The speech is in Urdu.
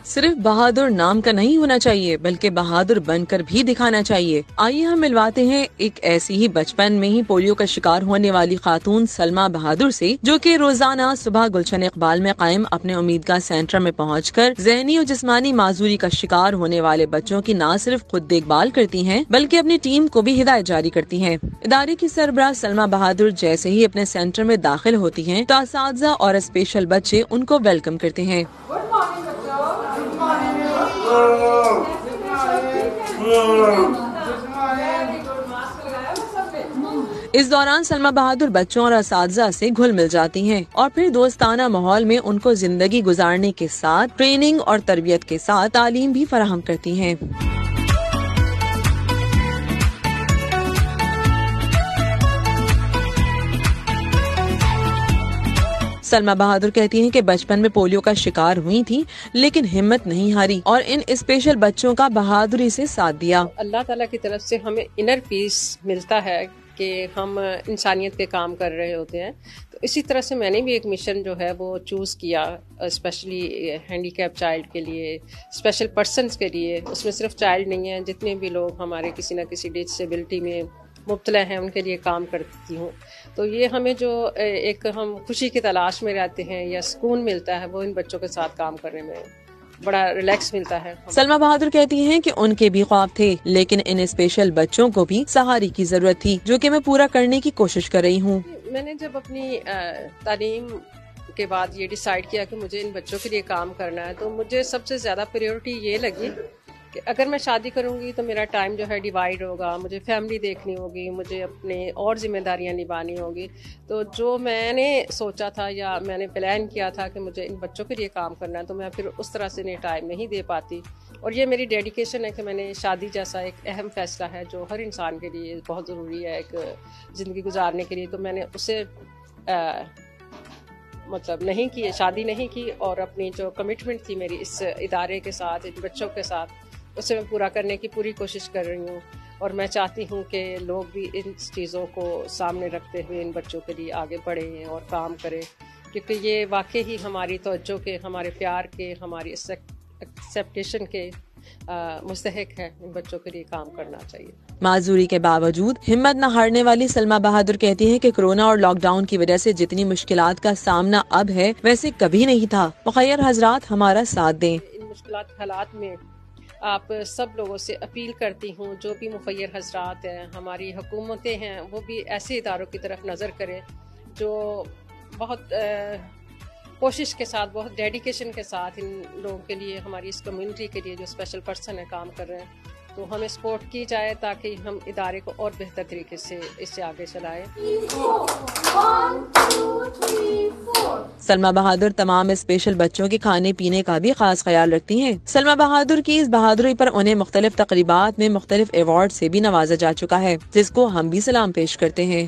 صرف بہادر نام کا نہیں ہونا چاہیے بلکہ بہادر بن کر بھی دکھانا چاہیے۔ آئیے ہم ملواتے ہیں ایک ایسی ہی بچپن میں ہی پولیو کا شکار ہونے والی خاتون سلمیٰ بہادر سے، جو کہ روزانہ صبح گلشن اقبال میں قائم اپنے امیدگاہ سینٹر میں پہنچ کر ذہنی اور جسمانی معذوری کا شکار ہونے والے بچوں کی نہ صرف خود دیکھ بھال کرتی ہیں بلکہ اپنی ٹیم کو بھی ہدایت جاری کرتی ہیں۔ ادارے کی سربراہ سلمیٰ بہادر جیسے ہی اپنے سینٹر میں داخل ہوتی ہیں تو اساتذہ اور اسپیشل بچے ان کو ویلکم کرتے ہیں۔ اس دوران سلمیٰ بہادر بچوں اور اساتذہ سے گھل مل جاتی ہیں اور پھر دوستانہ ماحول میں ان کو زندگی گزارنے کے ساتھ ٹریننگ اور تربیت کے ساتھ تعلیم بھی فراہم کرتی ہیں۔ سلمیٰ بہادر کہتی ہیں کہ بچپن میں پولیو کا شکار ہوئی تھی لیکن ہمت نہیں ہاری اور ان اسپیشل بچوں کا بہادری سے ساتھ دیا۔ اللہ تعالیٰ کی طرف سے ہمیں انر پیس ملتا ہے کہ ہم انسانیت پہ کام کر رہے ہوتے ہیں، تو اسی طرح سے میں نے بھی ایک مشن جو ہے وہ چوز کیا، اسپیشلی ہینڈی کیپ چائلڈ کے لیے، اسپیشل پرسنس کے لیے۔ اس میں صرف چائلڈ نہیں ہیں، جتنے بھی لوگ ہمارے کسی نہ کسی ڈسیبلٹی میں مبتلا ہیں ان کے لیے کام کرتی ہوں۔ تو یہ ہمیں جو ایک ہم خوشی کی تلاش میں رہتے ہیں یا سکون ملتا ہے وہ ان بچوں کے ساتھ کام کرنے میں بڑا ریلیکس ملتا ہے۔ سلمیٰ بہادر کہتی ہیں کہ ان کے بھی خواب تھے لیکن ان اسپیشل بچوں کو بھی سہارے کی ضرورت تھی جو کہ میں پورا کرنے کی کوشش کر رہی ہوں۔ میں نے جب اپنی تعلیم کے بعد یہ ڈیسائیڈ کیا کہ مجھے ان بچوں کے لیے کام کرنا ہے تو مجھے سب سے زیادہ پریورٹی یہ لگی کہ اگر میں شادی کروں گی تو میرا ٹائم جو ہے ڈیوائیڈ ہوگا، مجھے فیملی دیکھنی ہوگی، مجھے اپنے اور ذمہ داریاں نبھانی ہوگی۔ تو جو میں نے سوچا تھا یا میں نے پلان کیا تھا کہ مجھے ان بچوں کے لیے کام کرنا ہے تو میں پھر اس طرح سے انہیں ٹائم نہیں دے پاتی، اور یہ میری ڈیڈیکیشن ہے کہ میں نے شادی جیسا ایک اہم فیصلہ ہے جو ہر انسان کے لیے بہت ضروری ہے ایک زندگی گزارنے کے لیے، تو میں نے اسے نہیں کی، شادی نہیں کی، اور اپنی جو کمٹمنٹ تھی میری اس ادارے کے ساتھ، ان بچوں کے ساتھ، اسے میں پورا کرنے کی پوری کوشش کر رہی ہوں۔ اور میں چاہتی ہوں کہ لوگ بھی ان چیزوں کو سامنے رکھتے ہوئے ان بچوں کے لیے آگے بڑھیں اور کام کریں، کیونکہ یہ واقعی ہی ہماری توجہ کے، ہمارے پیار کے، ہماری ایکسیپٹیشن کے مستحق ہے۔ ان بچوں کے لیے کام کرنا چاہیے۔ معذوری کے باوجود ہمت نہ ہارنے والی سلمیٰ بہادر کہتی ہیں کہ کورونا اور لاک ڈاؤن کی وجہ سے جتنی مشکلات کا سامنا اب ہے ویسے کبھی نہیں تھا۔ مخیر حضرات ہمارا ساتھ دیں۔ ان مشکلات حالات میں آپ سب لوگوں سے اپیل کرتی ہوں، جو بھی مخیر حضرات ہیں، ہماری حکومتیں ہیں، وہ بھی ایسے اداروں کی طرف نظر کریں جو بہت کوشش کے ساتھ، بہت ڈیڈیکیشن کے ساتھ ان لوگوں کے لیے، ہماری اس کمیونٹی کے لیے جو اسپیشل پرسن ہے کام کر رہے ہیں، تو ہمیں سپورٹ کی جائے تاکہ ہم ادارے کو اور بہتر طریقے سے اس سے آگے چلائیں۔ سلمیٰ بہادر تمام اسپیشل بچوں کے کھانے پینے کا بھی خاص خیال رکھتی ہیں۔ سلمیٰ بہادر کی اس بہادری پر انہیں مختلف تقریبات میں مختلف ایوارڈ سے بھی نوازا جا چکا ہے، جس کو ہم بھی سلام پیش کرتے ہیں۔